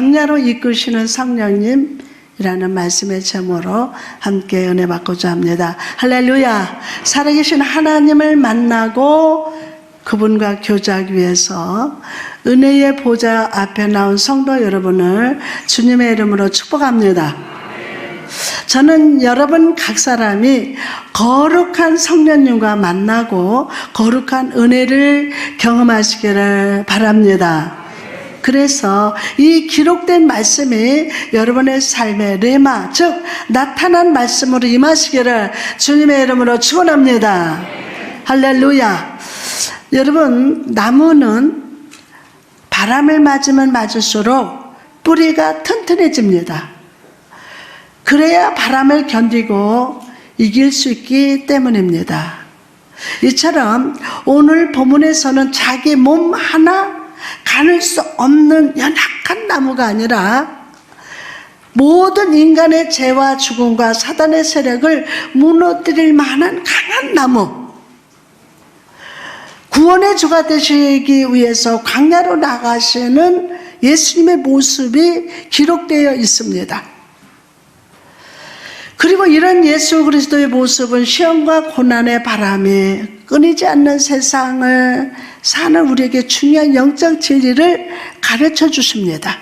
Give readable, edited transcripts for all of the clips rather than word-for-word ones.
광야로 이끄시는 성령님이라는 말씀의 제목으로 함께 은혜 받고자 합니다. 할렐루야. 살아계신 하나님을 만나고 그분과 교제하기 위해서 은혜의 보좌 앞에 나온 성도 여러분을 주님의 이름으로 축복합니다. 저는 여러분 각 사람이 거룩한 성령님과 만나고 거룩한 은혜를 경험하시기를 바랍니다. 그래서 이 기록된 말씀이 여러분의 삶의 레마, 즉 나타난 말씀으로 임하시기를 주님의 이름으로 축원합니다. 할렐루야. 여러분, 나무는 바람을 맞으면 맞을수록 뿌리가 튼튼해집니다. 그래야 바람을 견디고 이길 수 있기 때문입니다. 이처럼 오늘 본문에서는 자기 몸 하나 가눌 수 없는 연약한 나무가 아니라 모든 인간의 죄와 죽음과 사단의 세력을 무너뜨릴 만한 강한 나무, 구원의 주가 되시기 위해서 광야로 나가시는 예수님의 모습이 기록되어 있습니다. 그리고 이런 예수 그리스도의 모습은 시험과 고난의 바람이 끊이지 않는 세상을 사는 우리에게 중요한 영적 진리를 가르쳐 주십니다.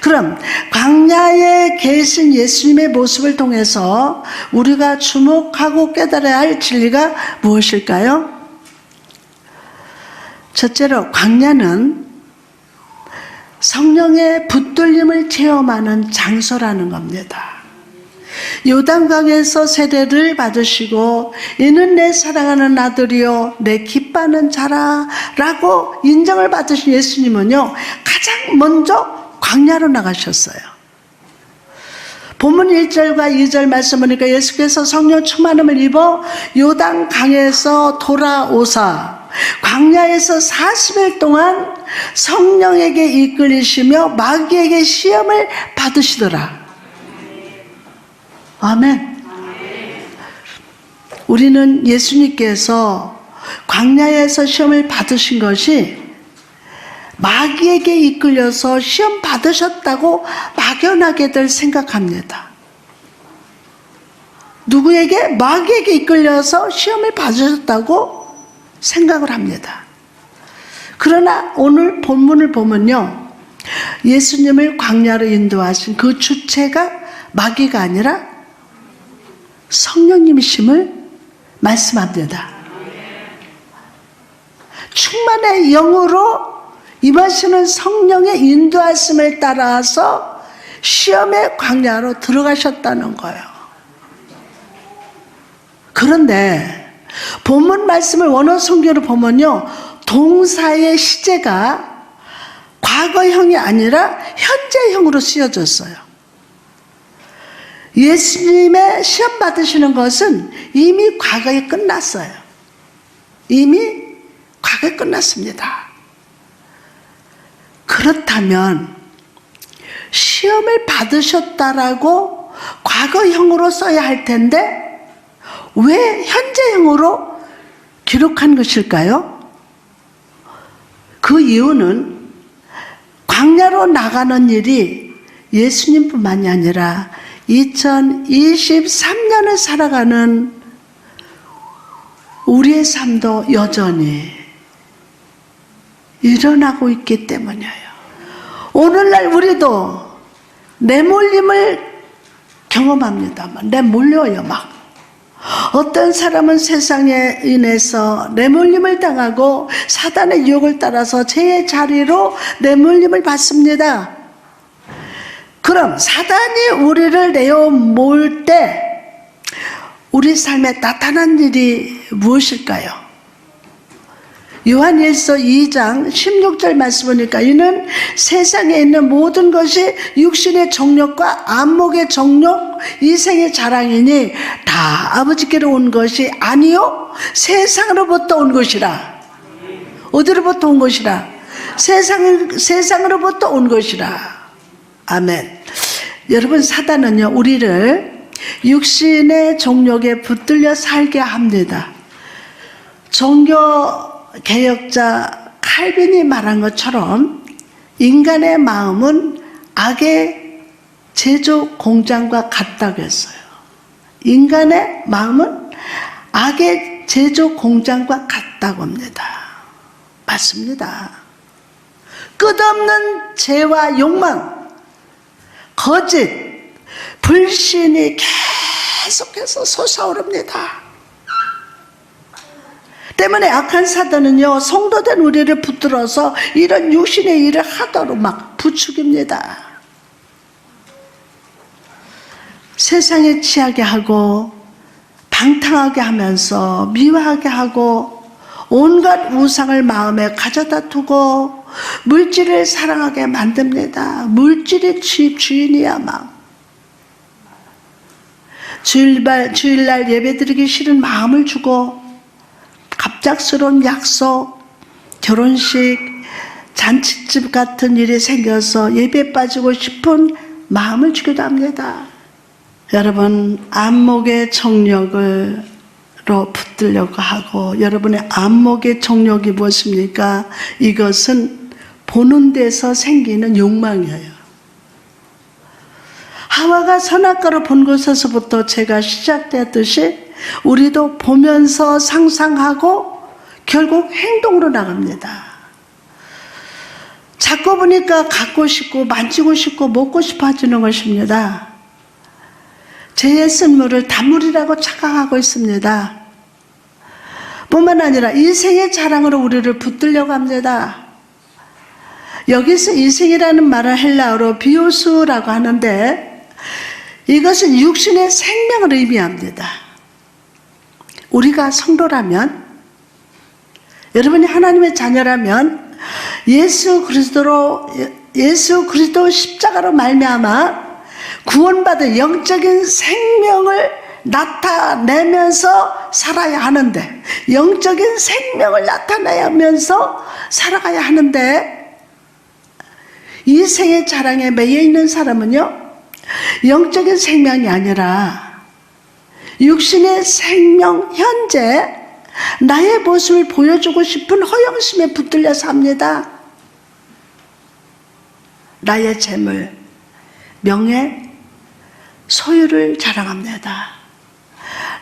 그럼 광야에 계신 예수님의 모습을 통해서 우리가 주목하고 깨달아야 할 진리가 무엇일까요? 첫째로, 광야는 성령의 붙들림을 체험하는 장소라는 겁니다. 요단강에서 세례를 받으시고 이는 내 사랑하는 아들이요 내 기뻐하는 자라 라고 인정을 받으신 예수님은요, 가장 먼저 광야로 나가셨어요. 본문 1절과 2절 말씀 보니까 예수께서 성령 충만함을 입어 요단강에서 돌아오사 광야에서 40일 동안 성령에게 이끌리시며 마귀에게 시험을 받으시더라. 아멘. 우리는 예수님께서 광야에서 시험을 받으신 것이 마귀에게 이끌려서 시험 받으셨다고 막연하게들 생각합니다. 누구에게? 마귀에게 이끌려서 시험을 받으셨다고 생각을 합니다. 그러나 오늘 본문을 보면요, 예수님을 광야로 인도하신 그 주체가 마귀가 아니라 성령님이심을 말씀합니다. 충만의 영으로 임하시는 성령의 인도하심을 따라서 시험의 광야로 들어가셨다는 거예요. 그런데 본문 말씀을 원어 성경으로 보면요, 동사의 시제가 과거형이 아니라 현재형으로 쓰여졌어요. 예수님의 시험 받으시는 것은 이미 과거에 끝났어요. 이미 과거에 끝났습니다. 그렇다면 시험을 받으셨다라고 과거형으로 써야 할 텐데 왜 현재형으로 기록한 것일까요? 그 이유는 광야로 나가는 일이 예수님뿐만이 아니라 2023년을 살아가는 우리의 삶도 여전히 일어나고 있기 때문이에요. 오늘날 우리도 내몰림을 경험합니다만, 내몰려요 막. 어떤 사람은 세상에 인해서 내몰림을 당하고 사단의 유혹을 따라서 죄의 자리로 내몰림을 받습니다. 그럼 사단이 우리를 내어모을 때 우리 삶에 나타난 일이 무엇일까요? 요한일서 2장 16절 말씀 보니까 이는 세상에 있는 모든 것이 육신의 정욕과 안목의 정욕, 이생의 자랑이니 다 아버지께로 온 것이 아니요 세상으로부터 온 것이라. 어디로부터 온 것이라? 세상으로부터 온 것이라. 아멘. 여러분, 사단은요, 우리를 육신의 정욕에 붙들려 살게 합니다. 종교 개혁자 칼빈이 말한 것처럼 인간의 마음은 악의 제조 공장과 같다고 했어요. 인간의 마음은 악의 제조 공장과 같다고 합니다. 맞습니다. 끝없는 죄와 욕망, 거짓, 불신이 계속해서 솟아오릅니다. 때문에 악한 사단은요, 성도된 우리를 붙들어서 이런 육신의 일을 하도록 막 부추깁니다. 세상에 취하게 하고 방탕하게 하면서 미워하게 하고 온갖 우상을 마음에 가져다 두고 물질을 사랑하게 만듭니다. 물질의 주인이야 막. 주일날 예배드리기 싫은 마음을 주고 갑작스러운 약속, 결혼식, 잔치집 같은 일이 생겨서 예배 빠지고 싶은 마음을 주기도 합니다. 여러분, 안목의 정력으로 붙들려고 하고, 여러분의 안목의 정력이 무엇입니까? 이것은 보는 데서 생기는 욕망이에요. 하와가 선악과를 본 것에서부터 제가 시작되었듯이 우리도 보면서 상상하고 결국 행동으로 나갑니다. 자꾸 보니까 갖고 싶고 만지고 싶고 먹고 싶어 하지는 것입니다. 죄의 쓴물을 단물이라고 착각하고 있습니다. 뿐만 아니라 이생의 자랑으로 우리를 붙들려고 합니다. 여기서 이생이라는 말은 헬라어로 비오스라고 하는데 이것은 육신의 생명을 의미합니다. 우리가 성도라면, 여러분이 하나님의 자녀라면 예수 그리스도 십자가로 말미암아 구원받은 영적인 생명을 나타내면서 살아야 하는데, 영적인 생명을 나타내면서 살아가야 하는데, 이 생의 자랑에 매여 있는 사람은요, 영적인 생명이 아니라 육신의 생명, 현재 나의 모습을 보여주고 싶은 허영심에 붙들려 삽니다. 나의 재물, 명예, 소유를 자랑합니다.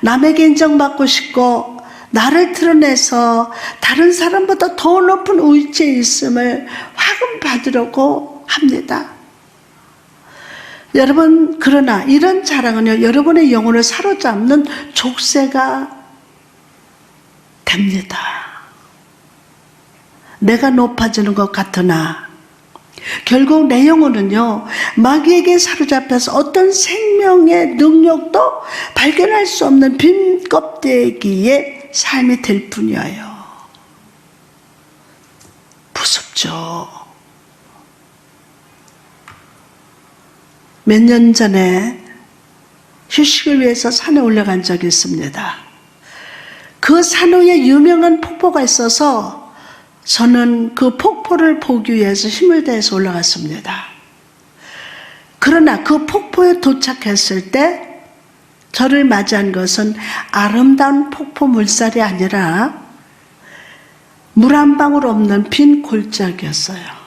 남에게 인정받고 싶고 나를 드러내서 다른 사람보다 더 높은 위치에 있음을 화금받으려고 합니다. 여러분, 그러나 이런 자랑은요, 여러분의 영혼을 사로잡는 족쇄가 됩니다. 내가 높아지는 것 같으나 결국 내 영혼은요, 마귀에게 사로잡혀서 어떤 생명의 능력도 발견할 수 없는 빈 껍데기의 삶이 될 뿐이에요. 무섭죠. 몇 년 전에 휴식을 위해서 산에 올라간 적이 있습니다. 그 산 위에 유명한 폭포가 있어서 저는 그 폭포를 보기 위해서 힘을 다해서 올라갔습니다. 그러나 그 폭포에 도착했을 때 저를 맞이한 것은 아름다운 폭포 물살이 아니라 물 한 방울 없는 빈 골짜기였어요.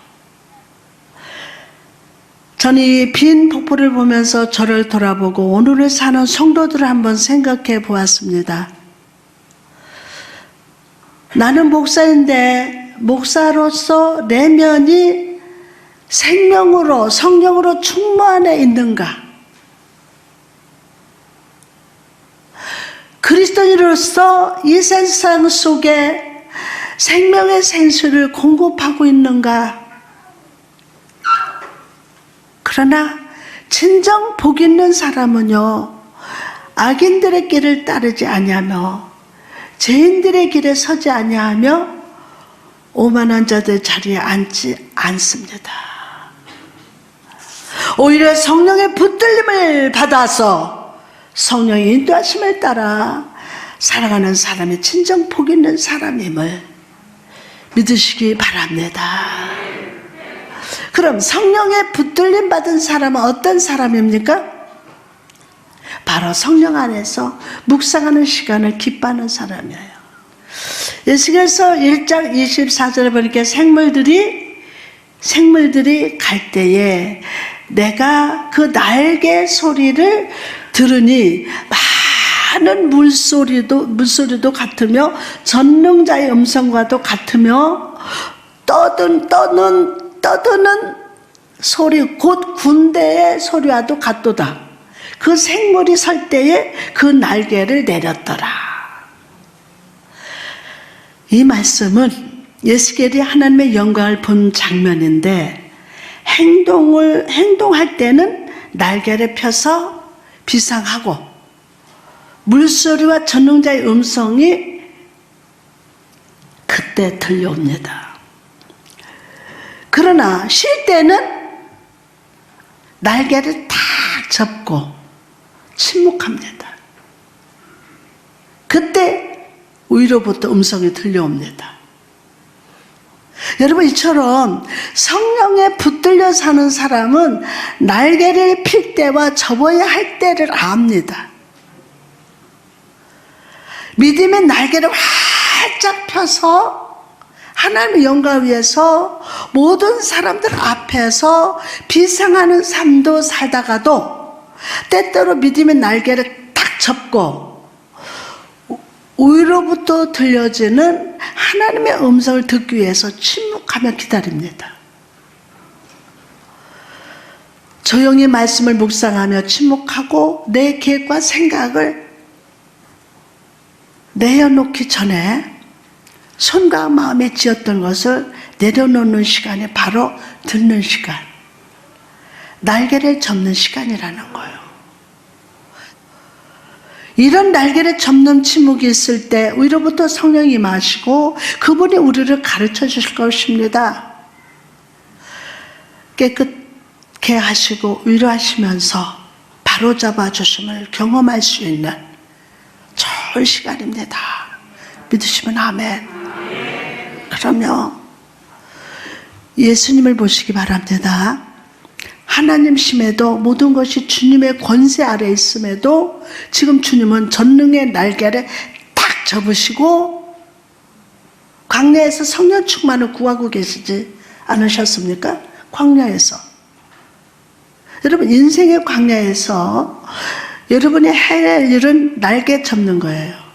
저는 이 빈 폭포를 보면서 저를 돌아보고 오늘을 사는 성도들을 한번 생각해 보았습니다. 나는 목사인데 목사로서 내면이 생명으로, 성령으로 충만해 있는가? 그리스도인으로서 이 세상 속에 생명의 생수를 공급하고 있는가? 그러나 진정 복 있는 사람은요, 악인들의 길을 따르지 아니하며 죄인들의 길에 서지 아니하며 오만한 자들 자리에 앉지 않습니다. 오히려 성령의 붙들림을 받아서 성령의 인도하심을 따라 살아가는 사람이 진정 복 있는 사람임을 믿으시기 바랍니다. 그럼 성령의 붙들림 받은 사람은 어떤 사람입니까? 바로 성령 안에서 묵상하는 시간을 기뻐하는 사람이에요. 예수께서 1장 24절에 보니까 생물들이 갈 때에 내가 그 날개 소리를 들으니 많은 물소리도 같으며 전능자의 음성과도 같으며 떠드는 소리 곧 군대의 소리와도 같도다. 그 생물이 설 때에 그 날개를 내렸더라. 이 말씀은 예스겔이 하나님의 영광을 본 장면인데 행동할 때는 날개를 펴서 비상하고 물소리와 전능자의 음성이 그때 들려옵니다. 그러나 쉴 때는 날개를 탁 접고 침묵합니다. 그때 위로부터 음성이 들려옵니다. 여러분, 이처럼 성령에 붙들려 사는 사람은 날개를 필 때와 접어야 할 때를 압니다. 믿음의 날개를 활짝 펴서 하나님의 영광 위해서 모든 사람들 앞에서 비상하는 삶도 살다가도 때때로 믿음의 날개를 딱 접고 위로부터 들려지는 하나님의 음성을 듣기 위해서 침묵하며 기다립니다. 조용히 말씀을 묵상하며 침묵하고 내 계획과 생각을 내려놓기 전에 손과 마음에 쥐었던 것을 내려놓는 시간이 바로 듣는 시간, 날개를 접는 시간이라는 거예요. 이런 날개를 접는 침묵이 있을 때 위로부터 성령이 임하시고 그분이 우리를 가르쳐 주실 것입니다. 깨끗게 하시고 위로하시면서 바로잡아 주심을 경험할 수 있는 좋은 시간입니다. 믿으시면 아멘. 그러면 예수님을 보시기 바랍니다. 하나님심에도 모든 것이 주님의 권세 아래 있음에도 지금 주님은 전능의 날개를 딱 접으시고 광야에서 성령 충만을 구하고 계시지 않으셨습니까? 광야에서. 여러분, 인생의 광야에서 여러분이 해야 할 일은 날개 접는 거예요.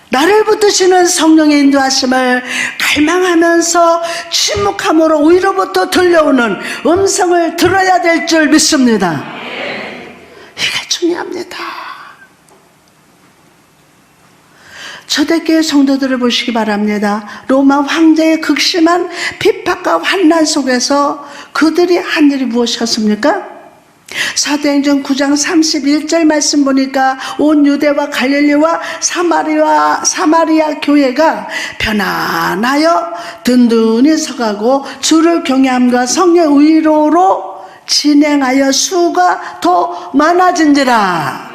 나를 붙드시는 성령의 인도하심을 갈망하면서 침묵함으로 위로부터 들려오는 음성을 들어야 될 줄 믿습니다. 이게 중요합니다. 초대교회 성도들을 보시기 바랍니다. 로마 황제의 극심한 핍박과 환난 속에서 그들이 한 일이 무엇이었습니까? 사도행전 9장 31절 말씀 보니까 온 유대와 갈릴리와 사마리아 교회가 편안하여 든든히 서가고 주를 경외함과 성령 의로로 진행하여 수가 더 많아진지라.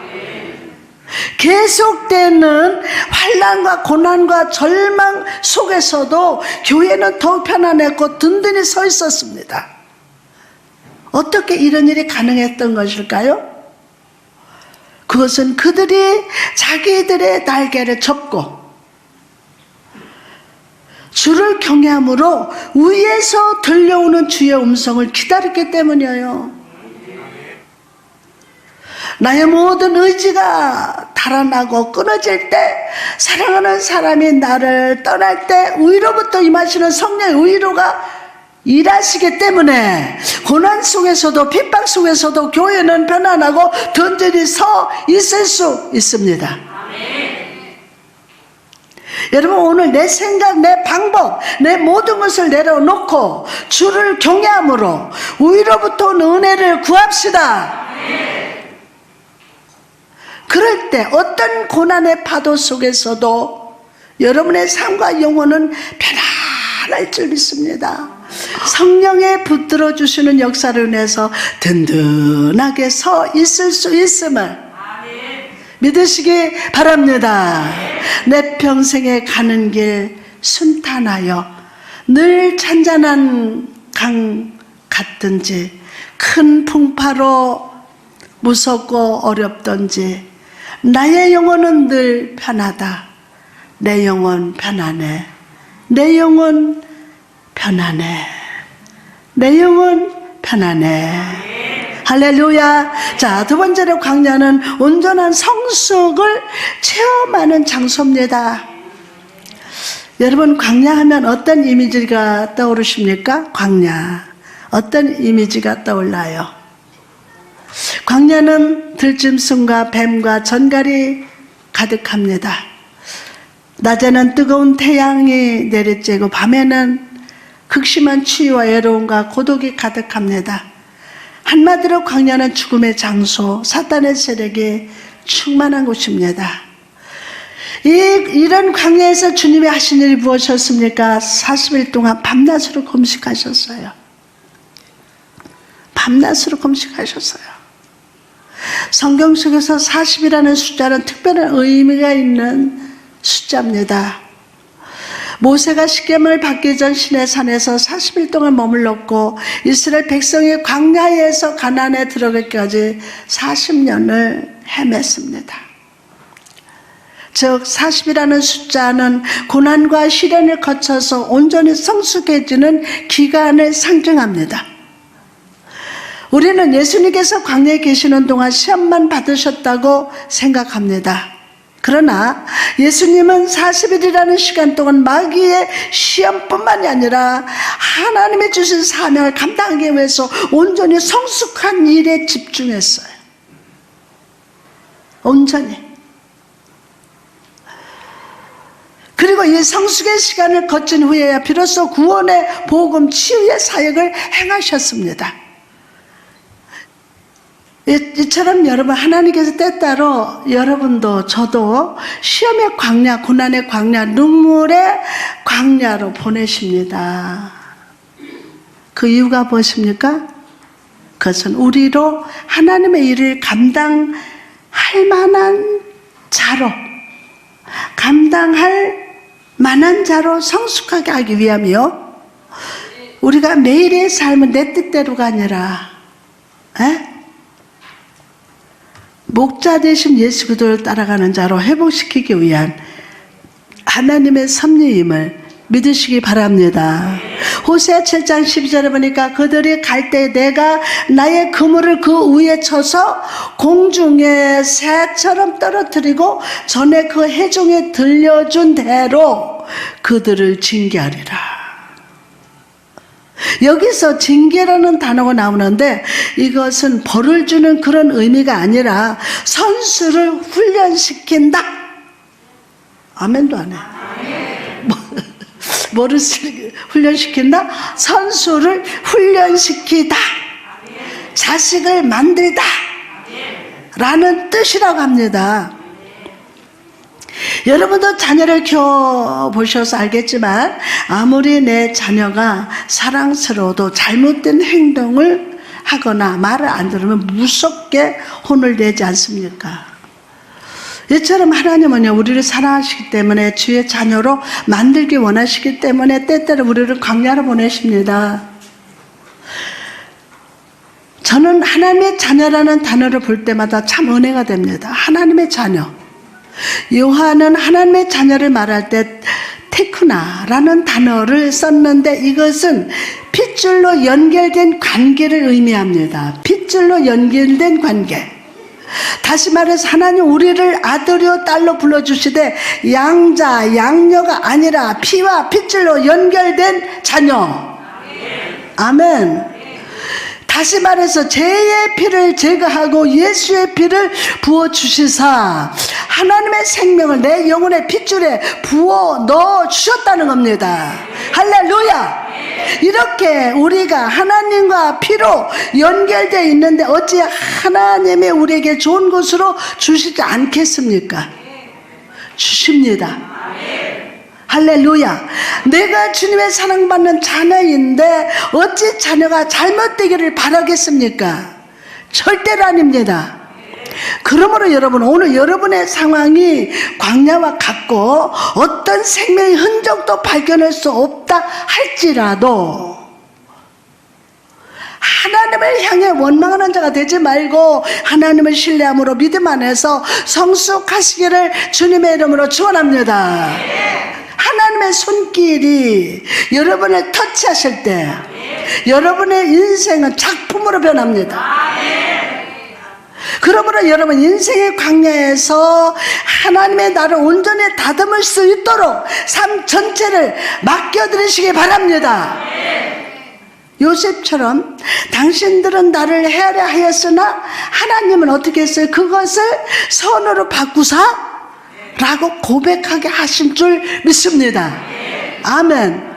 계속되는 환난과 고난과 절망 속에서도 교회는 더욱 편안했고 든든히 서 있었습니다. 어떻게 이런 일이 가능했던 것일까요? 그것은 그들이 자기들의 날개를 접고 주를 경외함으로 위에서 들려오는 주의 음성을 기다렸기 때문이에요. 나의 모든 의지가 달아나고 끊어질 때, 사랑하는 사람이 나를 떠날 때 위로부터 임하시는 성령의 위로가 일하시기 때문에 고난 속에서도 핍박 속에서도 교회는 편안하고 든든히 서 있을 수 있습니다. 여러분, 오늘 내 생각, 내 방법, 내 모든 것을 내려놓고 주를 경외함으로 위로부터 오는 은혜를 구합시다. 그럴 때 어떤 고난의 파도 속에서도 여러분의 삶과 영혼은 편안할 줄 믿습니다. 성령에 붙들어 주시는 역사를 인해서 든든하게 서 있을 수 있음을 믿으시기 바랍니다. 내 평생에 가는 길 순탄하여 늘 잔잔한 강 같든지 큰 풍파로 무섭고 어렵던지 나의 영혼은 늘 편하다. 내 영혼 편안해. 내 영혼 편안해. 내 영혼 편안해. 할렐루야. 자, 두 번째로 광야는 온전한 성숙을 체험하는 장소입니다. 여러분, 광야하면 어떤 이미지가 떠오르십니까? 광야. 어떤 이미지가 떠올라요? 광야는 들짐승과 뱀과 전갈이 가득합니다. 낮에는 뜨거운 태양이 내리쬐고 밤에는 극심한 추위와 외로움과 고독이 가득합니다. 한마디로 광야는 죽음의 장소, 사탄의 세력이 충만한 곳입니다. 이런 광야에서 주님이 하신 일이 무엇이었습니까? 40일 동안 밤낮으로 금식하셨어요. 밤낮으로 금식하셨어요. 성경 속에서 40이라는 숫자는 특별한 의미가 있는 숫자입니다. 모세가 십계명을 받기 전 시내산에서 40일 동안 머물렀고 이스라엘 백성이 광야에서 가나안에 들어가기까지 40년을 헤맸습니다. 즉 40이라는 숫자는 고난과 시련을 거쳐서 온전히 성숙해지는 기간을 상징합니다. 우리는 예수님께서 광야에 계시는 동안 시험만 받으셨다고 생각합니다. 그러나 예수님은 40일이라는 시간 동안 마귀의 시험뿐만이 아니라 하나님이 주신 사명을 감당하기 위해서 온전히 성숙한 일에 집중했어요. 온전히. 그리고 이 성숙의 시간을 거친 후에야 비로소 구원의 복음, 치유의 사역을 행하셨습니다. 이처럼 여러분, 하나님께서 때때로 여러분도 저도 시험의 광야, 고난의 광야, 눈물의 광야로 보내십니다. 그 이유가 무엇입니까? 그것은 우리로 하나님의 일을 감당할 만한 자로, 감당할 만한 자로 성숙하게 하기 위함이요. 우리가 매일의 삶은 내 뜻대로가 아니라 목자 되신 예수 그리스도를 따라가는 자로 회복시키기 위한 하나님의 섭리임을 믿으시기 바랍니다. 호세아 7장 12절에 보니까 그들이 갈 때 내가 나의 그물을 그 위에 쳐서 공중에 새처럼 떨어뜨리고 전에 그 회중에 들려준 대로 그들을 징계하리라. 여기서 징계라는 단어가 나오는데 이것은 벌을 주는 그런 의미가 아니라 선수를 훈련시킨다. 아멘도 안 해. 뭐를 훈련시킨다? 선수를 훈련시키다. 자식을 만들다. 라는 뜻이라고 합니다. 여러분도 자녀를 키워보셔서 알겠지만 아무리 내 자녀가 사랑스러워도 잘못된 행동을 하거나 말을 안 들으면 무섭게 혼을 내지 않습니까? 이처럼 하나님은요, 우리를 사랑하시기 때문에 주의 자녀로 만들기 원하시기 때문에 때때로 우리를 광야로 보내십니다. 저는 하나님의 자녀라는 단어를 볼 때마다 참 은혜가 됩니다. 하나님의 자녀. 요한은 하나님의 자녀를 말할 때 테크나라는 단어를 썼는데 이것은 핏줄로 연결된 관계를 의미합니다. 핏줄로 연결된 관계. 다시 말해서 하나님 우리를 아들이요 딸로 불러주시되 양자 양녀가 아니라 피와 핏줄로 연결된 자녀. 아멘. 다시 말해서 죄의 피를 제거하고 예수의 피를 부어주시사 하나님의 생명을 내 영혼의 핏줄에 부어 넣어주셨다는 겁니다. 할렐루야. 이렇게 우리가 하나님과 피로 연결되어 있는데 어찌 하나님이 우리에게 좋은 것으로 주시지 않겠습니까? 주십니다. 할렐루야. 내가 주님의 사랑받는 자녀인데 어찌 자녀가 잘못되기를 바라겠습니까? 절대로 아닙니다. 그러므로 여러분, 오늘 여러분의 상황이 광야와 같고 어떤 생명의 흔적도 발견할 수 없다 할지라도 하나님을 향해 원망하는 자가 되지 말고 하나님을 신뢰함으로 믿음 안에서 성숙하시기를 주님의 이름으로 축원합니다. 하나님의 손길이 여러분을 터치하실 때 여러분의 인생은 작품으로 변합니다. 그러므로 여러분 인생의 광야에서 하나님의 나를 온전히 다듬을 수 있도록 삶 전체를 맡겨드리시기 바랍니다. 요셉처럼 당신들은 나를 헤아려 하였으나 하나님은 어떻게 했어요? 그것을 선으로 바꾸사 라고 고백하게 하신 줄 믿습니다. 아멘.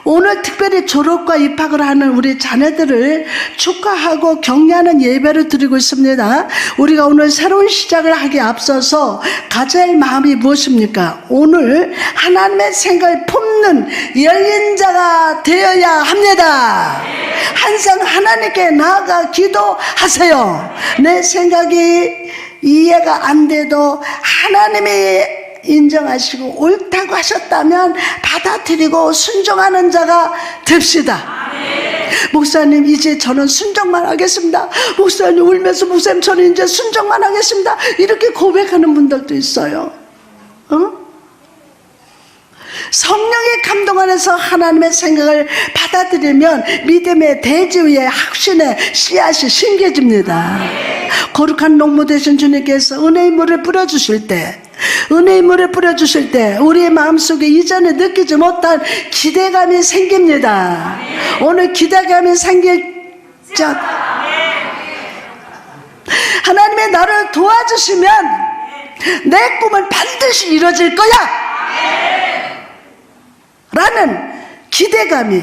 오늘 특별히 졸업과 입학을 하는 우리 자녀들을 축하하고 격려하는 예배를 드리고 있습니다. 우리가 오늘 새로운 시작을 하기에 앞서서 가져야 할 마음이 무엇입니까? 오늘 하나님의 생각을 품는 열린 자가 되어야 합니다. 항상 하나님께 나아가 기도하세요. 내 생각이 이해가 안 돼도 하나님이 인정하시고 옳다고 하셨다면 받아들이고 순종하는 자가 됩시다. 목사님 이제 저는 순종만 하겠습니다. 목사님 울면서 목사님 저는 이제 순종만 하겠습니다. 이렇게 고백하는 분들도 있어요. 성령의 감동 안에서 하나님의 생각을 받아들이면 믿음의 대지 위에 확신의 씨앗이 심겨집니다. 거룩한 농부 되신 주님께서 은혜의 물을 뿌려주실 때, 은혜의 물을 뿌려주실 때 우리의 마음속에 이전에 느끼지 못한 기대감이 생깁니다. 오늘 기대감이 생길 자, 하나님의 나를 도와주시면 내 꿈은 반드시 이루어질 거야 라는 기대감이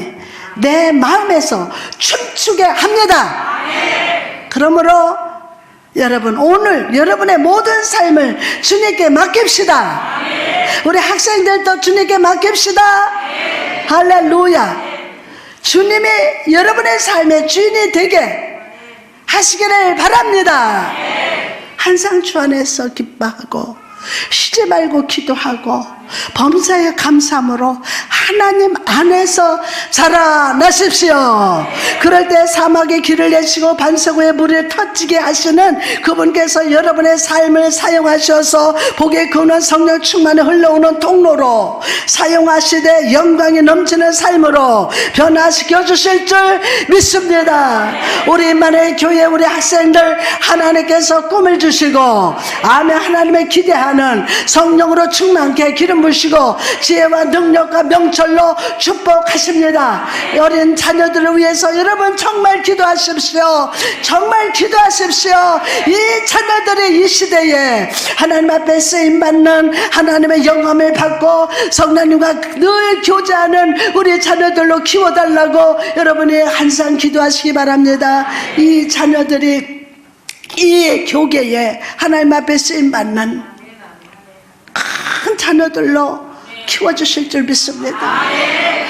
내 마음에서 춤추게 합니다. 그러므로 여러분 오늘 여러분의 모든 삶을 주님께 맡깁시다. 우리 학생들도 주님께 맡깁시다. 할렐루야. 주님이 여러분의 삶의 주인이 되게 하시기를 바랍니다. 항상 주 안에서 기뻐하고 쉬지 말고 기도하고 범사에 감사함으로 하나님 안에서 자라나십시오. 그럴 때 사막의 길을 내시고 반석 위에 물을 터지게 하시는 그분께서 여러분의 삶을 사용하셔서 복의 근원 성령 충만에 흘러오는 통로로 사용하시되 영광이 넘치는 삶으로 변화시켜 주실 줄 믿습니다. 우리 만의 교회 우리 학생들 하나님께서 꿈을 주시고 아멘 하나님의 기대하는 성령으로 충만케 기름 부시고 지혜와 능력과 명철로 축복하십니다. 어린 자녀들을 위해서 여러분 정말 기도하십시오. 정말 기도하십시오. 이 자녀들이 이 시대에 하나님 앞에 쓰임받는 하나님의 영감을 받고 성령님과 늘 교제하는 우리 자녀들로 키워달라고 여러분이 항상 기도하시기 바랍니다. 이 자녀들이 이 교계에 하나님 앞에 쓰임받는 큰 자녀들로 키워주실 줄 믿습니다.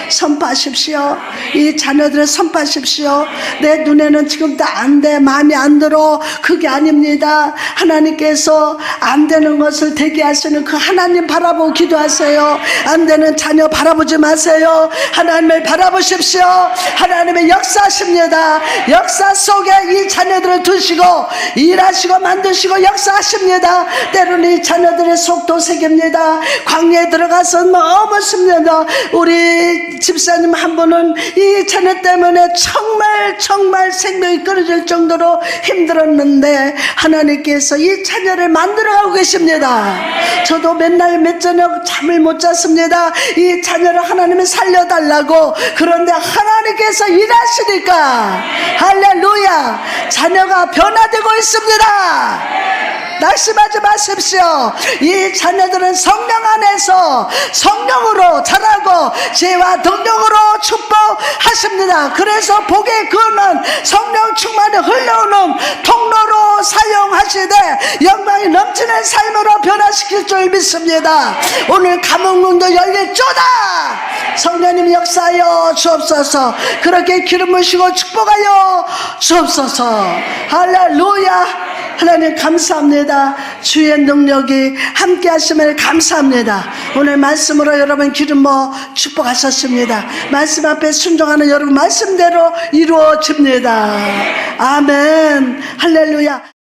선포하십시오. 이 자녀들을 선포하십시오. 내 눈에는 지금도 안 돼, 마음이 안 들어. 그게 아닙니다. 하나님께서 안 되는 것을 되게 하시는 그 하나님 바라보고 기도하세요. 안 되는 자녀 바라보지 마세요. 하나님을 바라보십시오. 하나님의 역사하십니다. 역사 속에 이 자녀들을 두시고 일하시고 만드시고 역사하십니다. 때로는 이 자녀들의 속도 새깁니다. 광야에 들어가서 너무 습니다. 우리 집사님 한 분은 이 자녀 때문에 정말 생명이 끊어질 정도로 힘들었는데 하나님께서 이 자녀를 만들어가고 계십니다. 저도 맨날 몇 저녁 잠을 못 잤습니다. 이 자녀를 하나님이 살려달라고. 그런데 하나님께서 일하시니까 할렐루야 자녀가 변화되고 있습니다. 낙심하지 마십시오. 이 자녀들은 성령 안에서 성령으로 자라고 죄와 능력으로 축복하십니다. 그래서 복의 근원 성령 충만에 흘러오는 통로로 사용하시되 영광이 넘치는 삶으로 변화시킬 줄 믿습니다. 오늘 감옥문도 열릴조다. 성령님 역사하여 주옵소서. 그렇게 기름 부으시고 축복하여 주옵소서. 할렐루야. 하나님 감사합니다. 주의 능력이 함께 하심을 감사합니다. 오늘 말씀으로 여러분 기름 부어 축복하셨습니다. 말씀 앞에 순종하는 여러분 말씀대로 이루어집니다. 아멘. 할렐루야.